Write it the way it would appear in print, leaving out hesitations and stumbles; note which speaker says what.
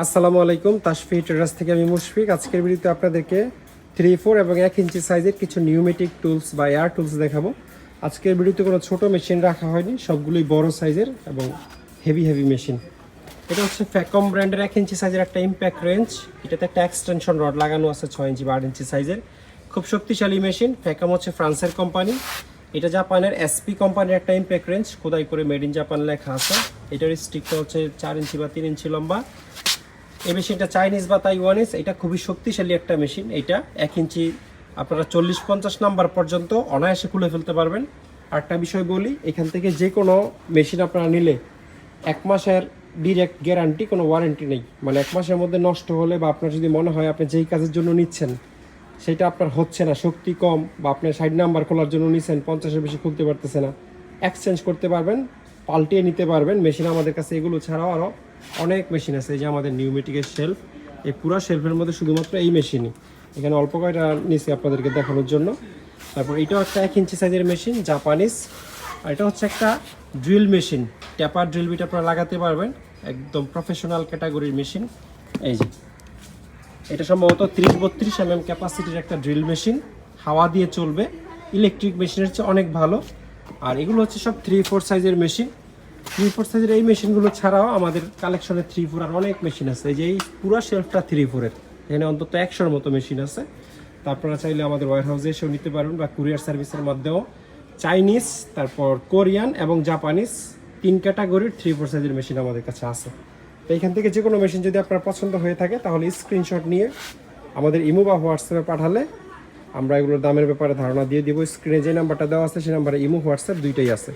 Speaker 1: আসসালামু আলাইকুম, তাশফি ট্রেডার্স থেকে আমি মুশফিক। আজকের ভিডিওতে আপনাদেরকে 3, 4 এবং 1 ইঞ্চি সাইজের কিছু নিউমেটিক টুলস বা এয়ার টুলস দেখাবো। আজকের ভিডিওতে কোনো ছোট মেশিন রাখা হয়নি, সবগুলোই বড় সাইজের এবং হেভি মেশিন। এটা হচ্ছে ফ্যাকম ব্র্যান্ডের 1 ইঞ্চি সাইজের একটা ইম্প্যাক্ট রেঞ্জ। এটাতে একটা এক্সটেনশন রড লাগানো আছে 6 ইঞ্চি বা 8 ইঞ্চি সাইজের। খুব শক্তিশালী মেশিন। ফ্যাকম হচ্ছে ফ্রান্সের কোম্পানি। এটা জাপানের এসপি কোম্পানির একটা ইম্প্যাক্ট রেঞ্জ, খোদাই করে মেড ইন জাপান লেখা আছে। এটার স্টিকটা হচ্ছে 4 ইঞ্চি বা 3 ইঞ্চি লম্বা। এই মেশিনটা চাইনিজ বা তাইওয়ানিজ। এটা খুবই শক্তিশালী একটা মেশিন। এটা 1 ইঞ্চি আপনারা 40-50 নাম্বার পর্যন্ত অনায়াসে খুলে ফেলতে পারবেন। আরেকটা বিষয় বলি, এখান থেকে যে কোনো মেশিন আপনারা নিলে 1 মাসের ডিরেক্ট গ্যারান্টি, কোনো ওয়ারেন্টি নেই। মানে 1 মাসের মধ্যে নষ্ট হলে বা আপনার যদি মনে হয় আপনি যেই কাজের জন্য নিচ্ছেন সেটা আপনার হচ্ছে না, শক্তি কম, বা আপনি 60 নাম্বার খোলার জন্য নিচ্ছেন, 50-এর বেশি খুলতে পারতেছে না, এক্সচেঞ্জ করতে পারবেন, পাল্টিয়ে নিতে পারবেন মেশিন। আমাদের কাছে এগুলো ছাড়াও আরও অনেক মেশিন আছে। এই যে আমাদের নিউমেটিকের শেলফ, এই পুরো শেলফের মধ্যে শুধুমাত্র এই মেশিনই। এখানে অল্প কয়টা নিচে আপনাদেরকে দেখানোর জন্য। তারপর এটাও একটা 1 ইঞ্চি সাইজের মেশিন, জাপানিজ। আর এটা হচ্ছে একটা ড্রিল মেশিন, ট্যাপার ড্রিল বিট আপনারা লাগাতে পারবেন, একদম প্রফেশনাল ক্যাটাগরির মেশিন। এই যে এটা সম্ভবত 30-32 mm ক্যাপাসিটির একটা ড্রিল মেশিন, হাওয়া দিয়ে চলবে, ইলেকট্রিক মেশিনের চেয়ে অনেক ভালো। আর এগুলো হচ্ছে সব 3-4 সাইজের মেশিন। 3-4 সাইজের এই মেশিনগুলো ছাড়াও আমাদের কালেকশনে 3-4 আর অনেক মেশিন আছে। এই যে এই পুরো শেলফটা 3-4-এর, এখানে অন্তত 100-র মতো মেশিন আছে। তো আপনারা চাইলে আমাদের ওয়্যার হাউসে এসেও নিতে পারবেন বা কুরিয়ার সার্ভিসের মধ্যেও। চাইনিজ, তারপর কোরিয়ান এবং জাপানিজ 3 ক্যাটাগরির 3-4 সাইজের মেশিন আমাদের কাছে আছে। তো এখান থেকে যে কোনো মেশিন যদি আপনার পছন্দ হয়ে থাকে তাহলে স্ক্রিনশট নিয়ে আমাদের ইমো বা হোয়াটসঅ্যাপে পাঠালে আমরা এগুলোর দামের ব্যাপারে ধারণা দিয়ে দিব। স্ক্রিনে যে নাম্বারটা দেওয়া আছে সেই নাম্বারে ইমো হোয়াটসঅ্যাপ দুইটাই আছে।